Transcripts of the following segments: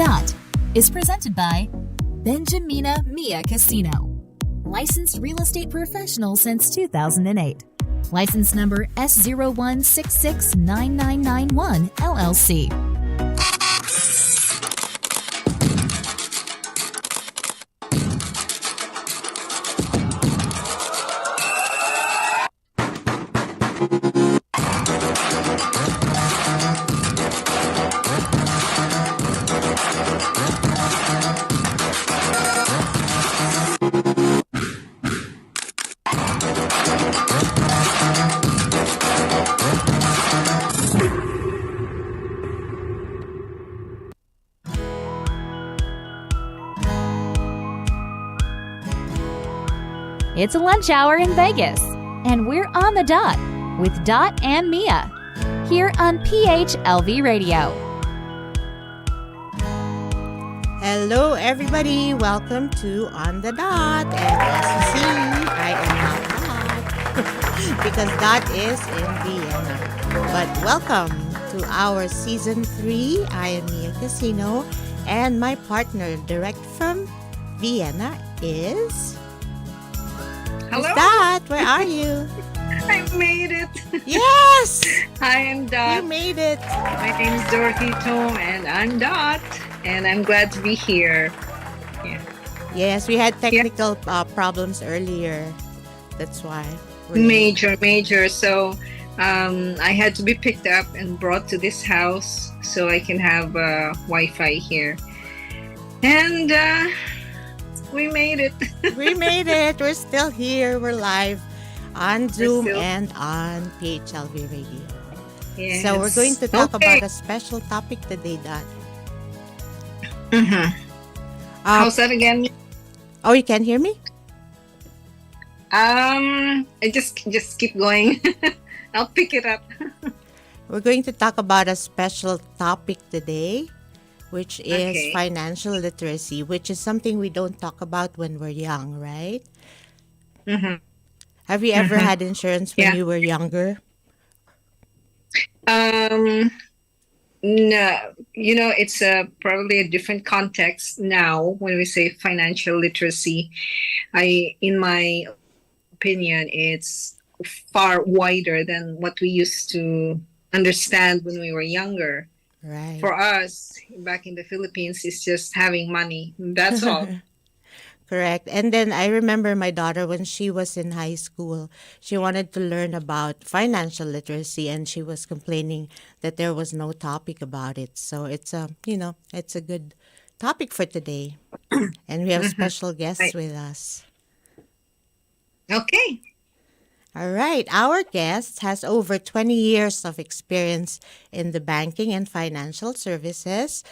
Dot is presented by Benjamina Mia Casino. Licensed real estate professional since 2008. License number S01669991 LLC. It's a lunch hour in Vegas, and we're on the dot with Dot and Mia here on PHLV Radio. Hello, everybody. Welcome to On the Dot. And as you see, I am not Dot because Dot is in Vienna. But welcome to our Season 3. I am Mia Casino, and my partner direct from Vienna is... Hello. Dot, where are you? I made it. Yes! I am Dot. You made it. My name is Dorothy Tom, and I'm Dot. And I'm glad to be here. Yeah. Yes, we had technical problems earlier. That's why. Major. So I had to be picked up and brought to this house so I can have Wi-Fi here. And we made it. We made it. We're still here. We're live on Zoom and on PHLV Radio. Yes. So we're going to talk about a special topic today, Dot. Mm-hmm. How's that again? Oh, you can hear me? I just keep going. I'll pick it up. We're going to talk about a special topic today, which is financial literacy, which is something we don't talk about when we're young, right? Mm-hmm. Have you ever had insurance when you were younger? No, it's probably a different context now when we say financial literacy. In my opinion, it's far wider than what we used to understand when we were younger. Right. For us, back in the Philippines, it's just having money. That's all. Correct. And then I remember my daughter when she was in high school, she wanted to learn about financial literacy and she was complaining that there was no topic about it. So it's it's a good topic for today. And we have special guests with us. Okay. All right. Our guest has over 20 years of experience in the banking and financial services.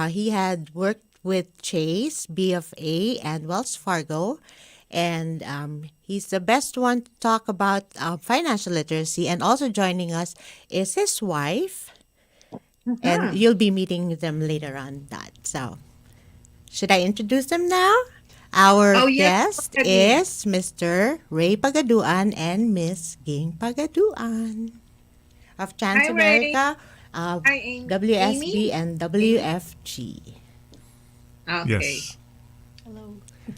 He had worked with Chase, BFA, and Wells Fargo. And he's the best one to talk about financial literacy. And also joining us is his wife. And you'll be meeting them later on, Dot. So, should I introduce them now? Our guest is Mr. Rey Pagaduan and Miss Ging Pagaduan of Transamerica, WSB, and WFG. Okay. Yes.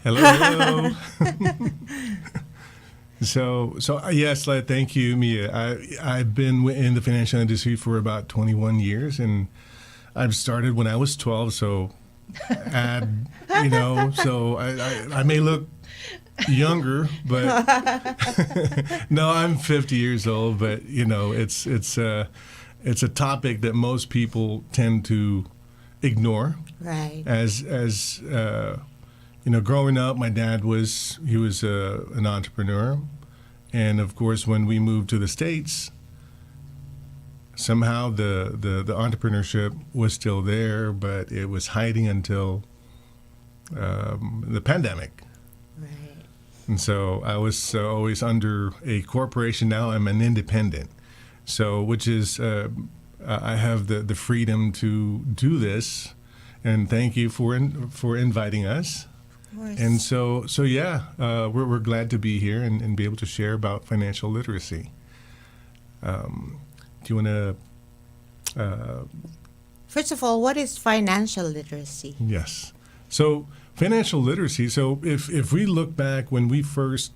Hello. So yes, thank you, Mia. I've been in the financial industry for about 21 years, and I've started when I was 12. So, so I may look younger, but no, I'm 50 years old. But it's a topic that most people tend to ignore. Right. As growing up, my dad was an entrepreneur, and of course, when we moved to the States, somehow the entrepreneurship was still there, but it was hiding until the pandemic. Right. And so I was always under a corporation. Now I'm an independent, so which is I have the freedom to do this. And thank you for inviting us. Of course. And so we're glad to be here and be able to share about financial literacy. Do you want to First of all, what is financial literacy? Yes. So financial literacy. So if we look back when we first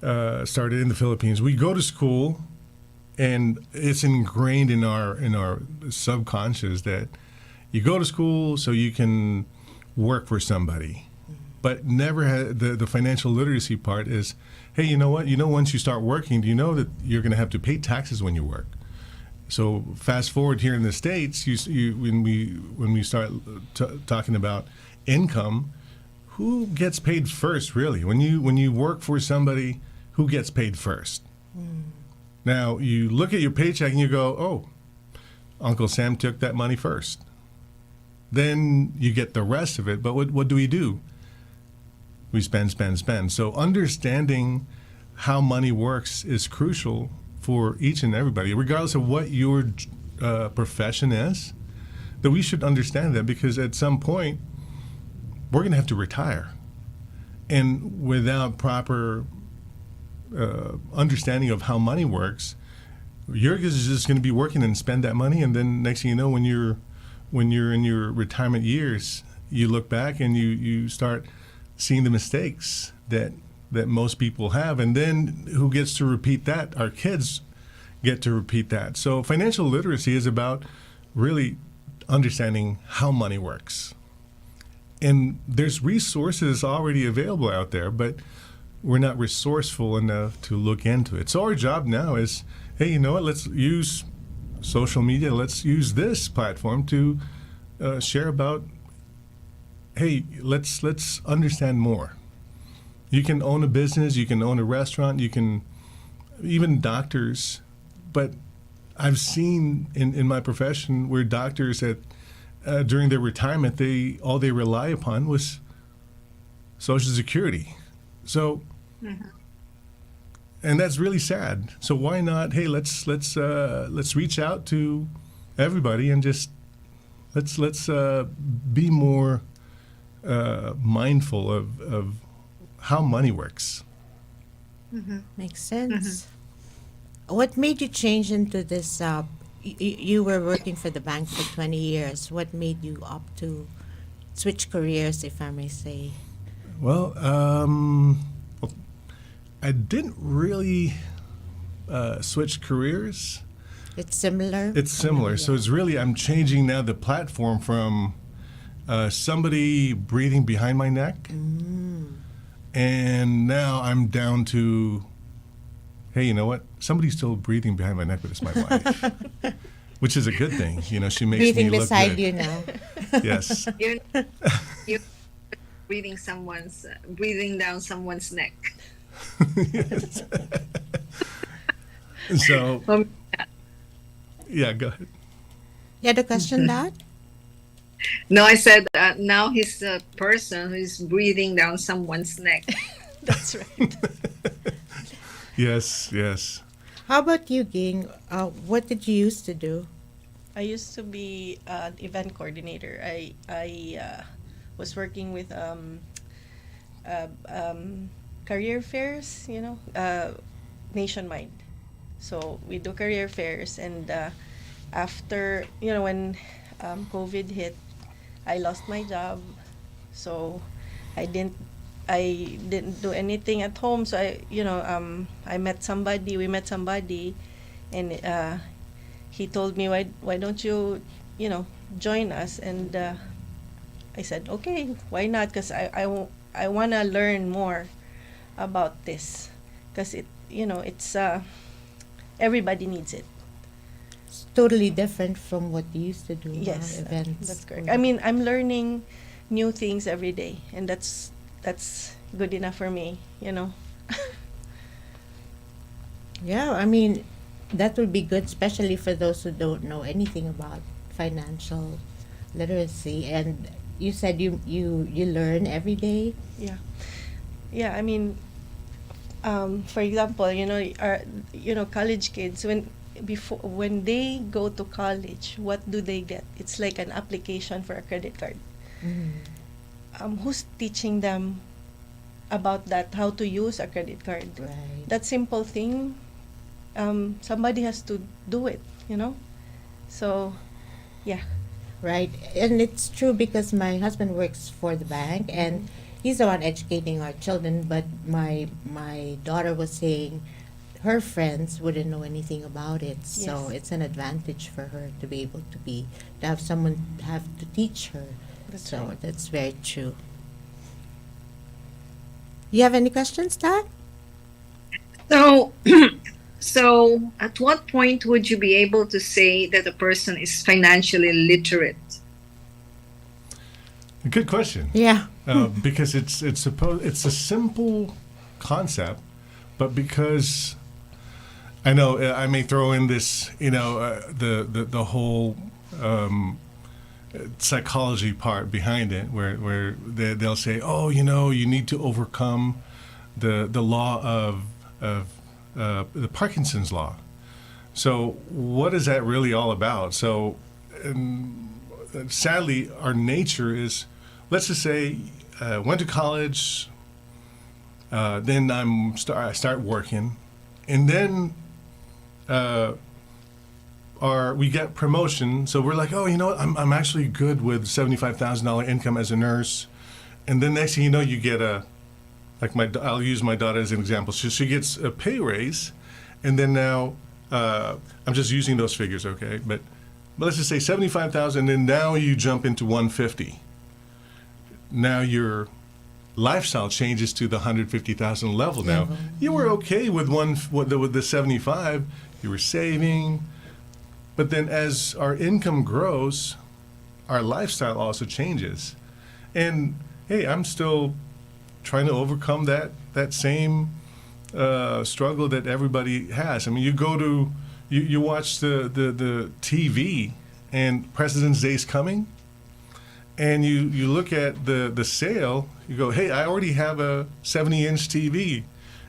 started in the Philippines, we go to school, and it's ingrained in our subconscious that you go to school so you can work for somebody, but never had the financial literacy part is, hey, you know what? You know, once you start working, do you know that you're going to have to pay taxes when you work? So fast forward here in the States, when we start talking about income, who gets paid first, really? When you work for somebody, who gets paid first? Now, you look at your paycheck and you go, oh, Uncle Sam took that money first. Then you get the rest of it. But what do? We spend, spend, spend. So understanding how money works is crucial for each and everybody, regardless of what your profession is, that we should understand that, because at some point, we're going to have to retire. And without proper understanding of how money works, you're just going to be working and spend that money, and then next thing you know, when you're in your retirement years, you look back and you start seeing the mistakes that most people have, and then who gets to repeat that? Our kids get to repeat that. So financial literacy is about really understanding how money works. And there's resources already available out there, but we're not resourceful enough to look into it. So our job now is, hey, you know what? Let's use social media. Let's use this platform to share about, hey, let's understand more. You can own a business, you can own a restaurant, you can, even doctors. But I've seen in my profession where doctors that during their retirement, all they rely upon was Social Security. So, and that's really sad. So why not? Hey, let's reach out to everybody and just let's be more mindful of how money works. Makes sense. What made you change into this? You were working for the bank for 20 years. What made you opt to switch careers, if I may say? Well, I didn't really switch careers. It's similar? It's similar. So it's really, I'm changing now the platform from somebody breathing behind my neck. And now I'm down to, hey, you know what? Somebody's still breathing behind my neck, but it's my wife. Which is a good thing. You know, she makes Breathing me look beside good. you now. Yes. You're breathing down someone's neck. Yes. So, yeah, go ahead. You had a question, Dad? No, I said now he's the person who is breathing down someone's neck. That's right. Yes, yes. How about you, Ging? What did you used to do? I used to be an event coordinator. I was working with career fairs, nationwide. So we do career fairs, and after when COVID hit, I lost my job. So I didn't do anything at home. So I met somebody. We met somebody, and he told me, why don't you join us? And I said, okay, why not? Because I want to learn more about this, because it's everybody needs it. It's totally different from what you used to do. Yes, events. that's correct. I mean, I'm learning new things every day, and that's good enough for me. Yeah, I mean, that would be good, especially for those who don't know anything about financial literacy. And you said you learn every day. Yeah. I mean, for example, college kids, when they go to college, what do they get? It's like an application for a credit card. Who's teaching them about that, how to use a credit card? Right. That simple thing, somebody has to do it. So yeah, Right. And it's true because my husband works for the bank and he's the one educating our children, but my daughter was saying her friends wouldn't know anything about it. So Yes. it's an advantage for her to be able to have someone have to teach her. That's So right. that's very true. You have any questions, Dad? So, so at what point would you be able to say that a person is financially literate? Good question. Yeah. Because it's a simple concept, but because I know I may throw in this, the whole psychology part behind it, where they'll say, oh, you need to overcome the law of the Parkinson's law. So what is that really all about? So sadly, our nature is, let's just say, went to college, then I start working, and then we get promotion. So we're like, oh, you know what? I'm actually good with $75,000 income as a nurse, and then next thing you know, you get I'll use my daughter as an example. She gets a pay raise, and then now I'm just using those figures, okay? But let's just say 75,000, and now you jump into 150. Now your lifestyle changes to the 150,000 level. Now you were okay with with the 75. You were saving, but then as our income grows, our lifestyle also changes. And hey, I'm still trying to overcome that same struggle that everybody has. I mean, you go to you watch the TV, and President's Day's coming, and you look at the sale. You go, hey, I already have a 70-inch TV,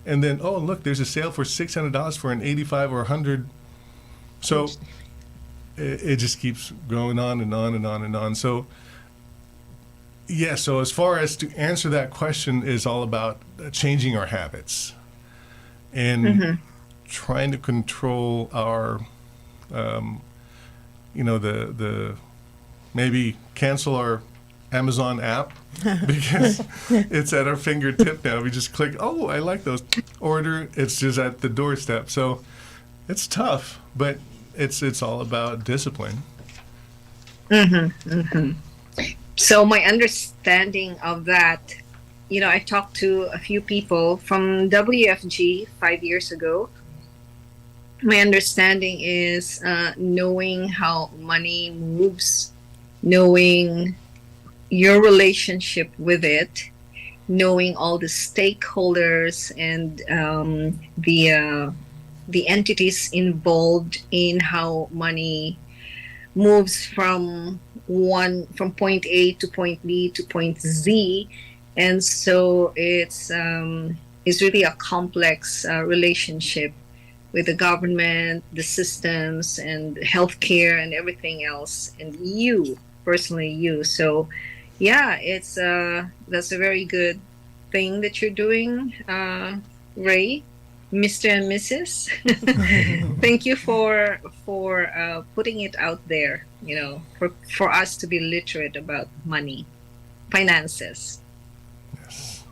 and then oh look, there's a sale for $600 for an 85 or 100. So it just keeps going on and on and on and on. So yeah, so as far as to answer that question is all about changing our habits and trying to control our, the maybe cancel our Amazon app because it's at our fingertip now. We just click, oh, I like those. Order, it's just at the doorstep. So it's tough, but it's all about discipline. So my understanding of that, I talked to a few people from WFG 5 years ago. My understanding is knowing how money moves, knowing your relationship with it, knowing all the stakeholders and the entities involved in how money moves from point A to point B to point Z, and so it's really a complex relationship with the government, the systems, and healthcare, and everything else, and you personally. So, yeah, it's that's a very good thing that you're doing, Ray, Mr. and Mrs. Thank you for putting it out there. For us to be literate about money, finances. Yes.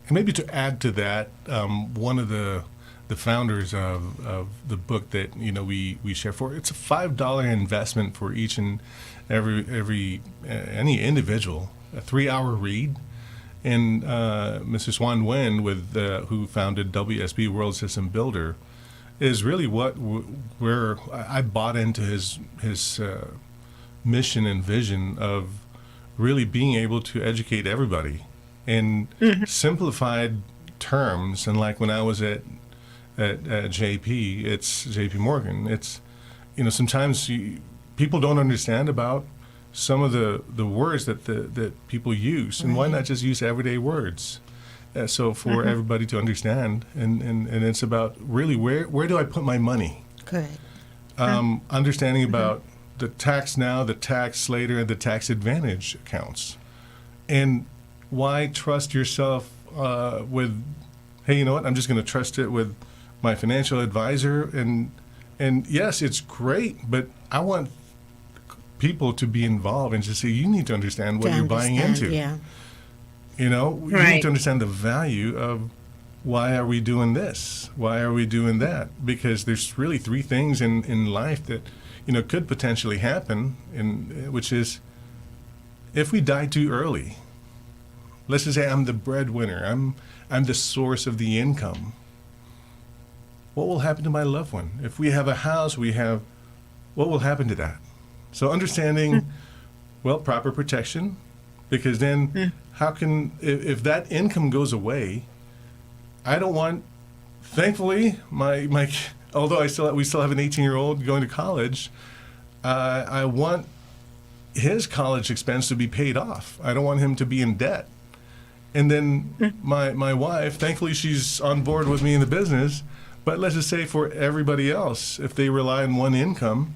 And maybe to add to that, one of the founders of the book that we share for, it's a $5 investment for each and every any individual, a 3-hour read. And Mr. Swan Nguyen, who founded WSB World System Builder, is really where I bought into his mission and vision of really being able to educate everybody in simplified terms. And like when I was at JP, it's JP Morgan. It's sometimes people don't understand about some of the words that people use, and why not just use everyday words? So for everybody to understand, and it's about really where do I put my money? Correct. Understanding about the tax now, the tax later, and the tax advantage accounts, and why trust yourself with, hey, you know what? I'm just going to trust it with my financial advisor, and yes, it's great, but I want people to be involved and to say, you need to understand what you're buying into. Yeah. You know, you need Right. to understand the value of why are we doing this? Why are we doing that? Because there's really three things in life that, you know, could potentially happen, which is if we die too early. Let's just say I'm the breadwinner. I'm the source of the income. What will happen to my loved one? If we have a house, what will happen to that? So understanding, well, proper protection, because then how can, if that income goes away, I don't want, thankfully, my although we still have an 18-year-old going to college, I want his college expense to be paid off. I don't want him to be in debt. And then my wife, thankfully she's on board with me in the business, but let's just say for everybody else, if they rely on one income,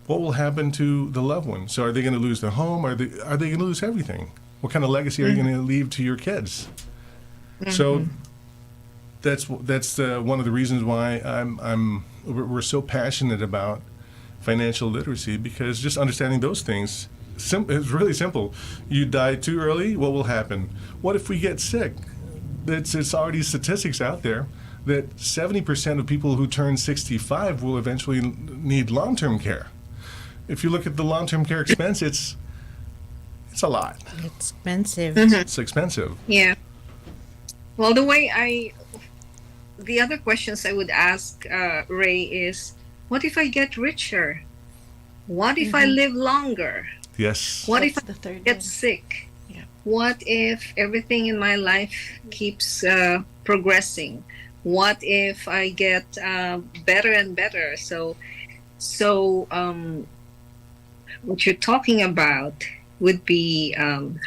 what will happen to the loved one? So are they going to lose their home? Are they going to lose everything? What kind of legacy are you going to leave to your kids? So that's one of the reasons why we're so passionate about financial literacy, because just understanding those things, it's really simple. You die too early, what will happen? What if we get sick? It's already statistics out there that 70% of people who turn 65 will eventually need long-term care. If you look at the long-term care expense, it's a lot. Expensive. It's expensive. Yeah. Well, the other questions I would ask Ray is, what if I get richer? What if I live longer? Yes. What if That's I the third get one. sick? Yeah. What if everything in my life keeps progressing? What if I get better and better? So what you're talking about would be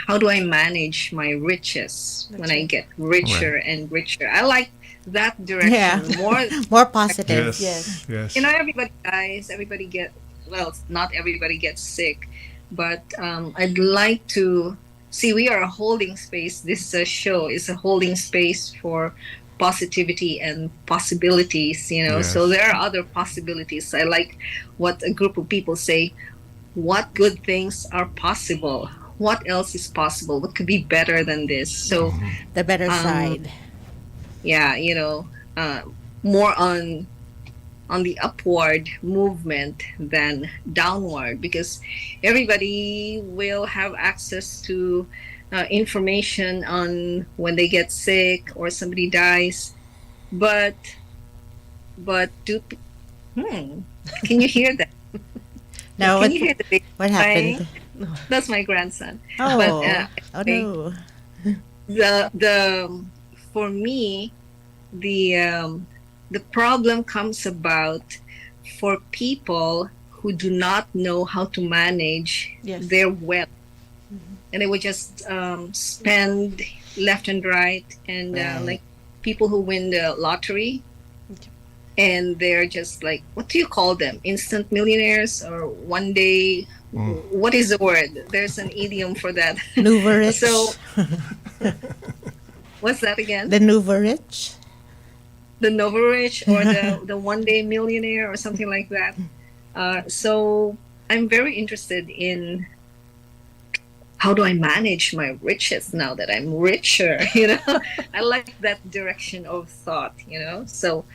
how do I manage my riches when I get richer and richer? I like that direction Yeah. more. More positive. Yes. Yes. You know, everybody dies. Not everybody gets sick, but I'd like to see. We are a holding space. This show is a holding space for positivity and possibilities. You know, so Yes. there are other possibilities. I like what a group of people say. What good things are possible? What else is possible? What could be better than this? So, The better side. yeah, you know, more on the upward movement than downward, because everybody will have access to information on when they get sick or somebody dies, but can you hear that? Now, Can you hear the baby what crying? happened? That's my grandson. Oh, But, oh no. the for me, the problem comes about for people who do not know how to manage Yes. their wealth, and they would just spend left and right, and Right. like people who win the lottery, Okay. and they're just like, what do you call them? Instant millionaires or one day? What is the word? There's an idiom for that. Nouveau rich. So, what's that again? The nouveau rich. The Nova Rich or the one day millionaire or something like that. So I'm very interested in how do I manage my riches now that I'm richer, you know? I like that direction of thought, you know? So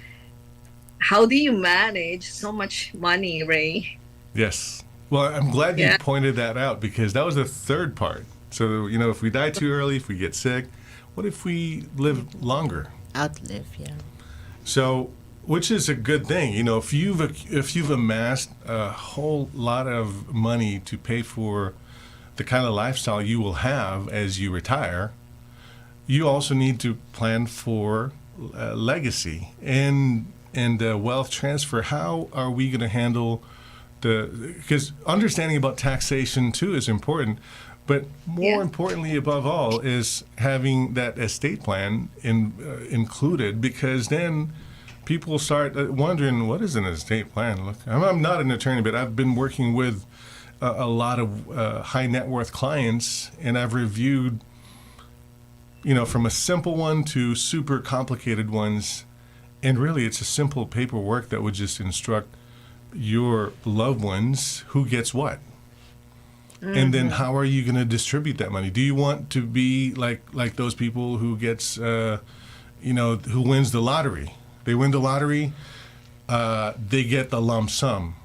how do you manage so much money, Ray? Yes. Well, I'm glad you Yeah. pointed that out, because that was the third part. So, you know, if we die too early, if we get sick, what if we live longer? Outlive, yeah. So, which is a good thing. You know, if you've amassed a whole lot of money to pay for the kind of lifestyle you will have as you retire, you also need to plan for legacy and wealth transfer. How are we going to handle because understanding about taxation too is important, but more Yeah. importantly, above all, is having that estate plan included, because then people start wondering, what is an estate plan? Look, I'm not an attorney, but I've been working with a lot of high net worth clients, and I've reviewed, you know, from a simple one to super complicated ones, and really it's a simple paperwork that would just instruct your loved ones who gets what. And then how are you going to distribute that money? Do you want to be like those people who gets, who wins the lottery? They win the lottery, they get the lump sum.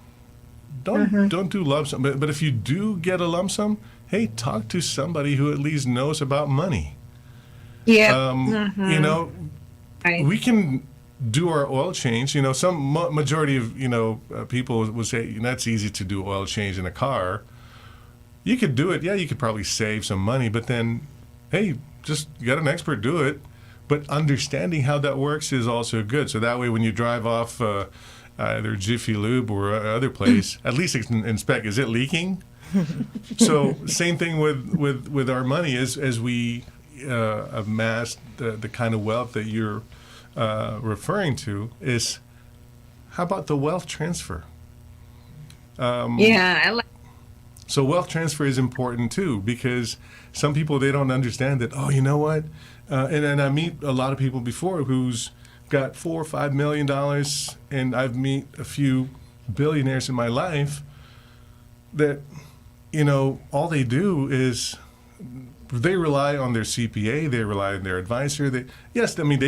Don't do lump sum. But if you do get a lump sum, hey, talk to somebody who at least knows about money. Yeah. We can do our oil change. Some majority of people would say that's easy to do oil change in a car. You could do it. Yeah, you could probably save some money, but then, hey, just get an expert do it. But understanding how that works is also good. So that way, when you drive off either Jiffy Lube or other place, at least inspect, is it leaking? So same thing with our money as we amass the kind of wealth that you're referring to is, how about the wealth transfer? Yeah, I like. So wealth transfer is important too, because some people, they don't understand that, oh, you know what? And I meet a lot of people before who's got $4 or $5 million, and I've met a few billionaires in my life that, all they do is they rely on their CPA, they rely on their advisor. They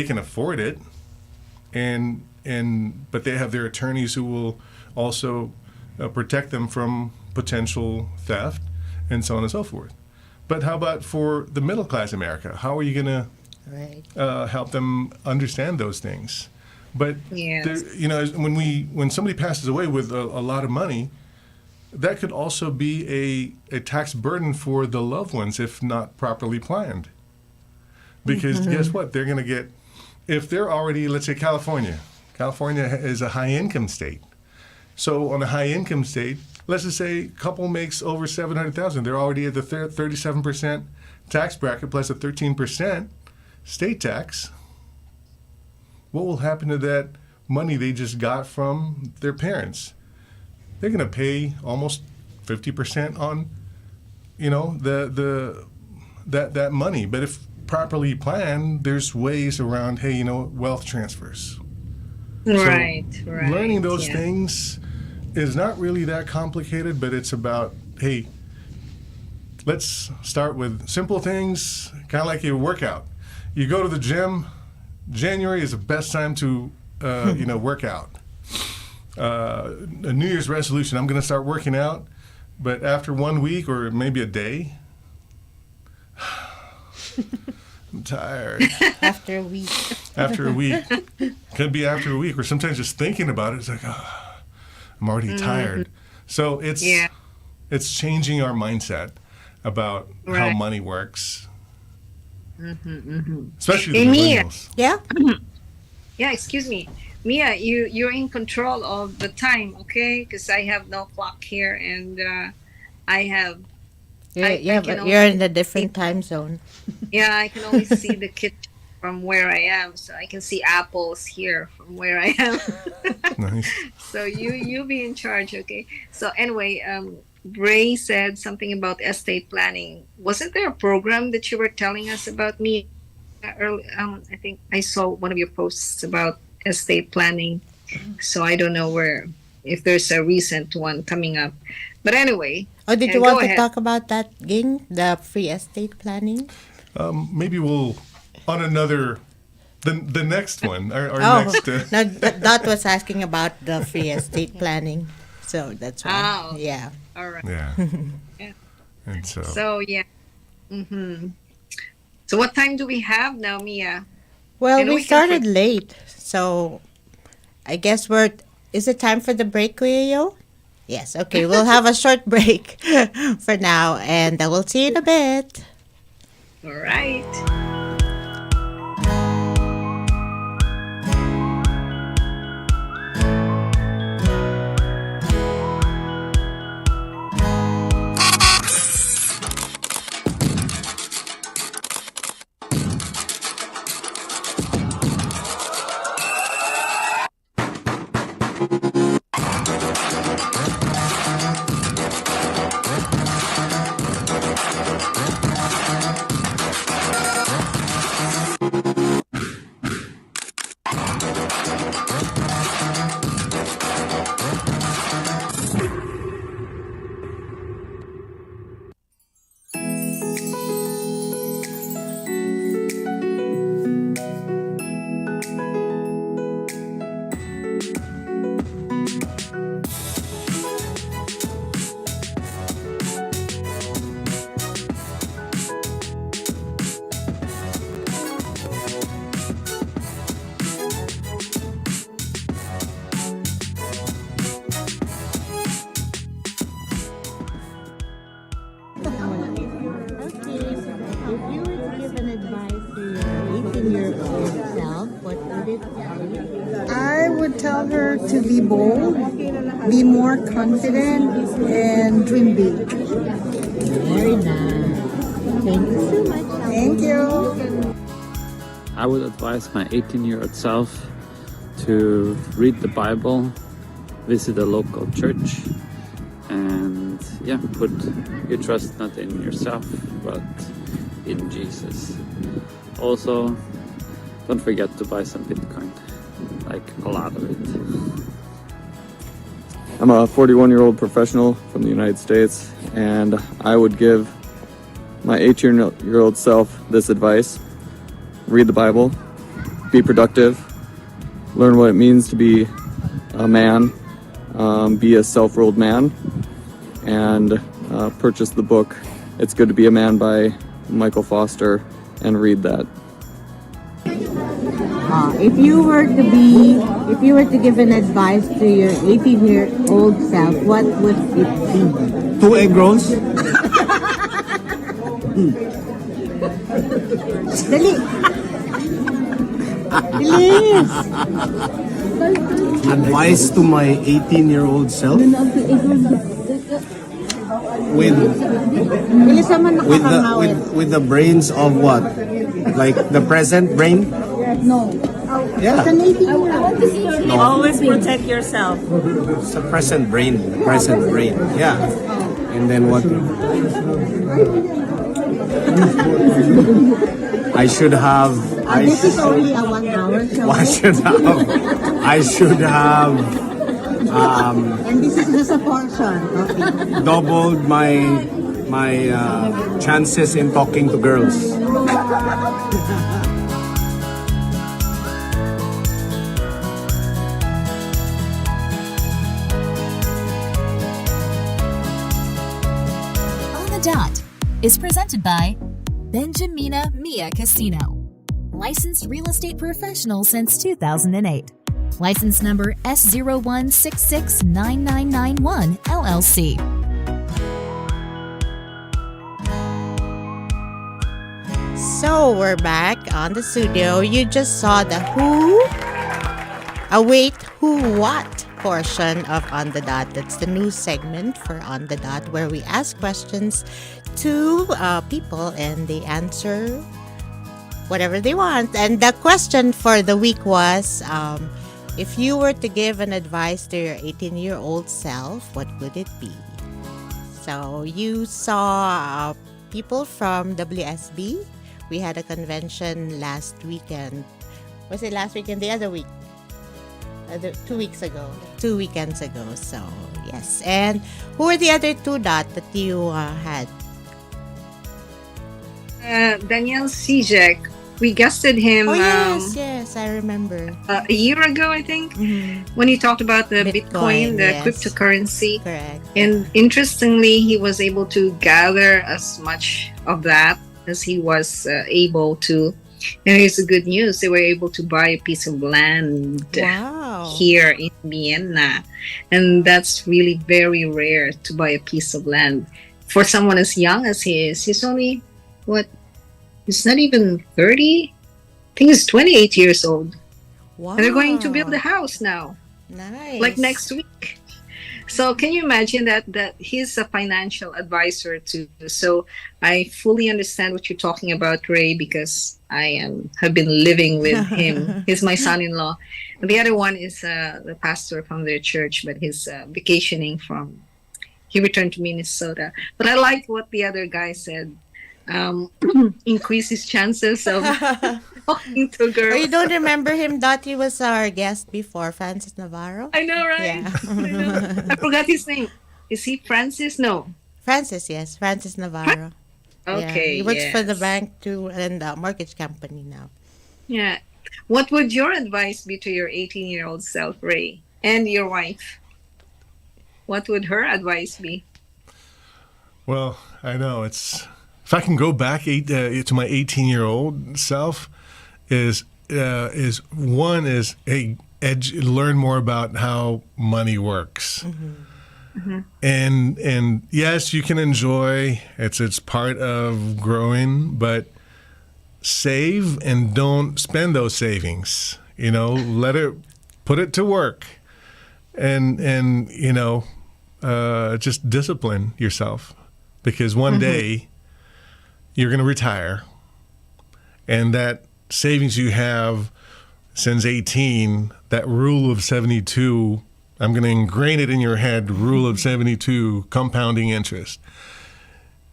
can afford it, but they have their attorneys who will also protect them from potential theft and so on and so forth. But how about for the middle class America? How are you going to help them understand those things? But Yes. when somebody passes away with a lot of money, that could also be a tax burden for the loved ones if not properly planned. Because guess what? They're going to get, if they're already, let's say California is a high income state. So on a high income state, let's just say a couple makes over $700,000. They're already at the 37% tax bracket plus a 13% state tax. What will happen to that money they just got from their parents? They're going to pay almost 50% on, that money. But if properly planned, there's ways around, wealth transfers. Right. Learning those things is not really that complicated, but it's about, hey, let's start with simple things, kind of like your workout. You go to the gym, January is the best time to, work out. A New Year's resolution, I'm going to start working out, but after 1 week or maybe a day, I'm tired. After a week. After a week. Could be after a week, or sometimes just thinking about it, it's like, I'm already tired. So it's changing our mindset about how money works. Especially the millennials. Yeah. Yeah, excuse me. Mia, you're in control of the time, okay? Because I have no clock here, and I have. You're in a different time zone. Yeah, I can only see the kitchen from where I am, so I can see apples here from where I am. Nice. So you be in charge, okay? So anyway, Ray said something about estate planning. Wasn't there a program that you were telling us about, me early? I think I saw one of your posts about estate planning. So I don't know if there's a recent one coming up. But anyway. Oh, did you want to talk about that, Ging? The free estate planning? Maybe we'll on another. The next one, our next. No, that was asking about the free estate planning, so that's why. Oh, yeah. All right. Yeah. Yeah. And so. So yeah. So what time do we have now, Mia? Well, we started late, so I guess is it time for the break, Kuya? Yes. Okay, we'll have a short break for now, and we'll see you in a bit. All right. tell her to be bold, be more confident, and dream big. Very nice. Thank you so much. Thank you. I would advise my 18-year-old self to read the Bible, visit a local church, and put your trust not in yourself, but in Jesus. Also, don't forget to buy some Bitcoin, like a lot of it. I'm a 41-year-old professional from the United States, and I would give my 18-year-old self this advice: read the Bible, be productive, learn what it means to be a man, be a self-ruled man, and purchase the book It's Good to Be a Man by Michael Foster and read that. If you were to give an advice to your 18-year-old self, what would it be? 2 egg rolls. Dali. Bilis. Advice to my 18-year-old self with Bilisan mo nakakangawit. with the brains of what? Like the present brain? No. Yeah. Always protect yourself. It's the present brain. Present brain. Yeah. And then what? I should have. This is only a 1 hour show. I should have And this is just a portion. Okay. doubled my chances in talking to girls. On the Dot is presented by Benjamina Mia Casino. Licensed real estate professional since 2008. License number S01669991 LLC. So we're back on the studio. You just saw the who, what portion of On the Dot. That's the new segment for On the Dot where we ask questions to people and they answer whatever they want. And the question for the week was, if you were to give an advice to your 18-year-old self, what would it be? So you saw people from WSB. We had a convention last weekend. Was it last weekend? The other week? 2 weeks ago. 2 weekends ago. So, yes. And who were the other two that you had? Daniel Sijek. We guested him Yes, I remember. a year ago, I think, when he talked about the Bitcoin, the cryptocurrency. Correct. And interestingly, he was able to gather as much of that as he was able to. And here's the good news. They were able to buy a piece of land here in Vienna. And that's really very rare to buy a piece of land. For someone as young as he is, he's only, he's not even 30? I think he's 28 years old. Wow. And they're going to build a house now. Nice. Like next week. So can you imagine that he's a financial advisor too? So I fully understand what you're talking about, Ray, because I have been living with him. He's my son-in-law. And the other one is the pastor from their church, but he's vacationing he returned to Minnesota. But I like what the other guy said. Increase his chances of talking to girls. Oh, you don't remember him? That he was our guest before, Francis Navarro. I know, right? Yeah. I know. I forgot his name. Is he Francis? No. Francis, yes. Francis Navarro. Okay. He works for the bank too and the mortgage company now. Yeah. What would your advice be to your 18-year-old self, Ray, and your wife? What would her advice be? Well, I know if I can go back to my 18-year-old self, learn more about how money works. And yes, you can enjoy it's part of growing, but save and don't spend those savings. Let it put it to work, and just discipline yourself, because one day you're going to retire, and that savings you have since 18, that rule of 72, I'm going to ingrain it in your head, rule of 72, compounding interest.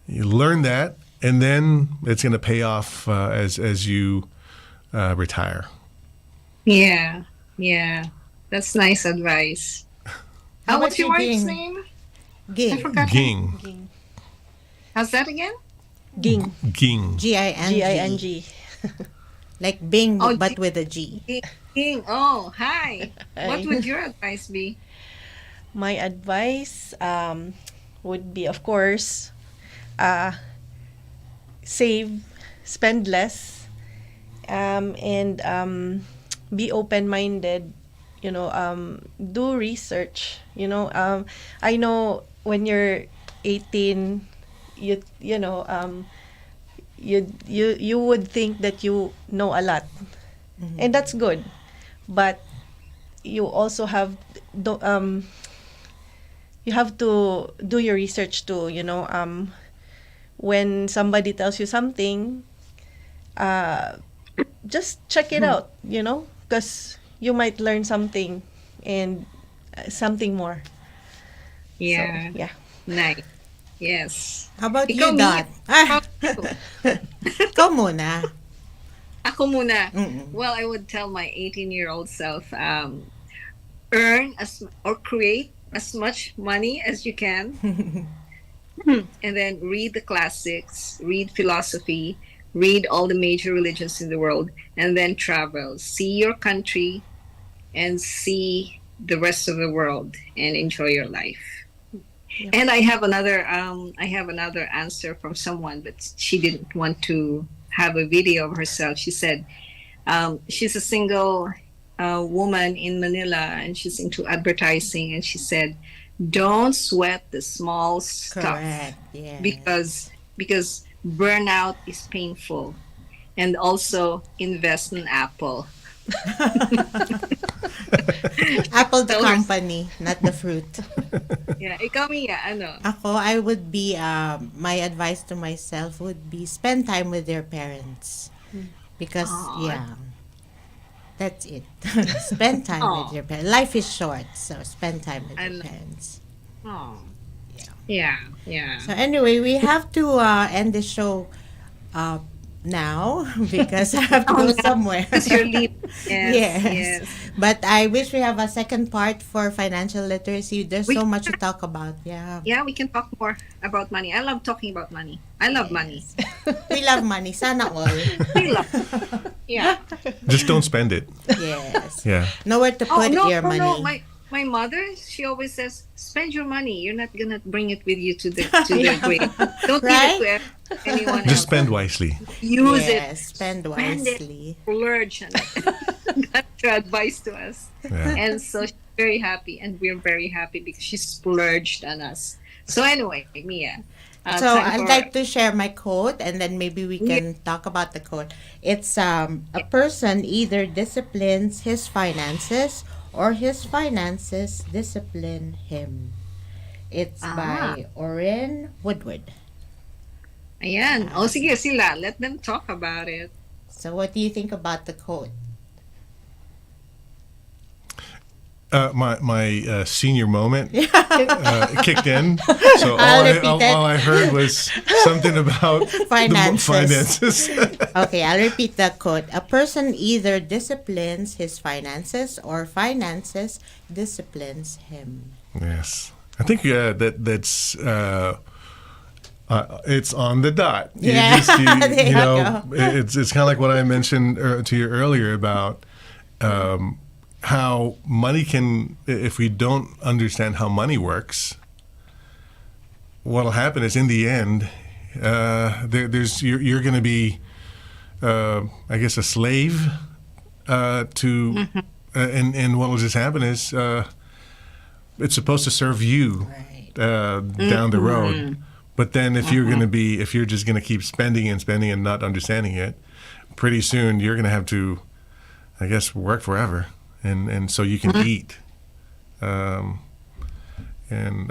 You learn that, and then it's going to pay off as you retire. Yeah. That's nice advice. How What's about your you, wife's Ging? name? I Ging. forgot. Ging. How's that again? Ging. Ging. Ging. G-I-N-G. Like Bing, Oh, but with a G. King. Oh, hi. What Hi. would your advice be? My advice would be, of course, save, spend less, and be open-minded. Do research. I know when you're 18, you would think that you know a lot, and that's good, but you also have you have to do your research too. When somebody tells you something, just check it out. Because you might learn something and something more. Yeah. So, yeah. Nice. Yes. How about Ikaw, you, Dot? How about you? Ikaw muna. Ako muna. Mm-mm. Well, I would tell my 18-year-old self, earn or create as much money as you can, and then read the classics, read philosophy, read all the major religions in the world, and then travel. See your country and see the rest of the world and enjoy your life. Yeah. And I have another answer from someone, but she didn't want to have a video of herself. She said she's a single woman in Manila, and she's into advertising, and she said, don't sweat the small stuff. Correct. Yeah. Because burnout is painful, and also invest in Apple. Apple the company, not the fruit. Yeah, ikaw Mia, ano? Ako, I would be, my advice to myself would be spend time with your parents. Because, that's it. Spend time with your parents. Life is short, so spend time with your parents. Oh. Yeah. Yeah. So anyway, we have to end the show now because I have to go somewhere. Because you're leaving. Yes. But I wish we have a second part for financial literacy. There's so much to talk about. Yeah. Yeah, we can talk more about money. I love talking about money. I love money. We love money. Sana all. We love. Yeah. Just don't spend it. Yes. Yeah. Nowhere to put your money. No. My mother, she always says, spend your money. You're not gonna bring it with you to the grave. Don't give it to anyone else. Just spend wisely. Use Yes, it. spend wisely. Splurge on it. That's her advice to us. Yeah. And so she's very happy, and we're very happy because she splurged on us. So anyway, Mia. So I'd like to share my quote, and then maybe we can talk about the quote. It's a person either disciplines his finances or his finances discipline him. It's by Orrin Woodward. Ayan. O sige sila, let them talk about it. So what do you think about the quote? My senior moment kicked in. So I'll all I heard was something about Finances. the finances. Okay, I'll repeat the quote. A person either disciplines his finances or finances disciplines him. Yes, I think that's it's on the dot. Yeah. There you go. It's kind of like what I mentioned to you earlier about how money can, if we don't understand how money works, what'll happen is in the end, you're going to be, I guess, a slave to, and what'll just happen is it's supposed to serve you down the road. But then if you're just going to keep spending and not understanding it, pretty soon you're going to have to, I guess, work forever. and so you can eat. And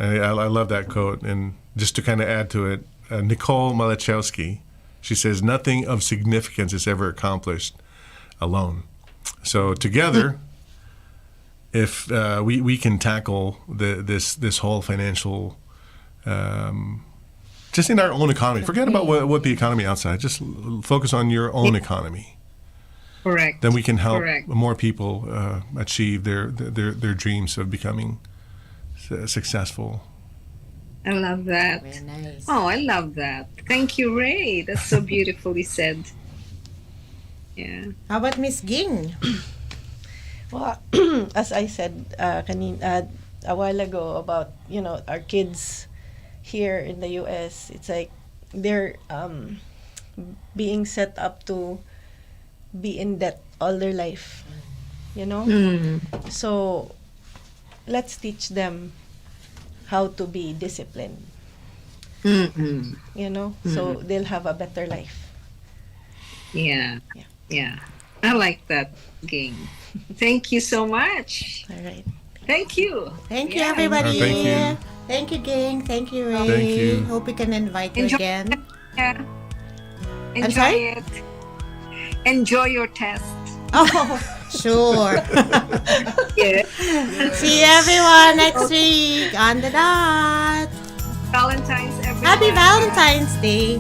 I love that quote. And just to kind of add to it, Nicole Malachowski, she says, nothing of significance is ever accomplished alone. So together, if we can tackle this whole financial, just in our own economy, forget about what the economy outside, just focus on your own economy. Correct. Then we can help Correct. more people achieve their dreams of becoming successful. I love that. Very nice. Oh, I love that. Thank you, Ray. That's so beautifully said. Yeah. How about Miss Ging? Well, as I said a while ago about, our kids here in the US, it's like they're being set up to be in debt all their life, So let's teach them how to be disciplined, so they'll have a better life. Yeah. I like that, Ging. Thank you so much. All right. Thank you. Thank you, Yeah. everybody. Thank you. Thank you, Ging. Thank you, Ray. Thank you. Hope we can invite you Enjoy- again. Yeah. I'm sorry? Enjoy it. Enjoy your test. Oh, sure. Yeah. See everyone next week on the dot. Valentine's, everyone. Happy Valentine's Day.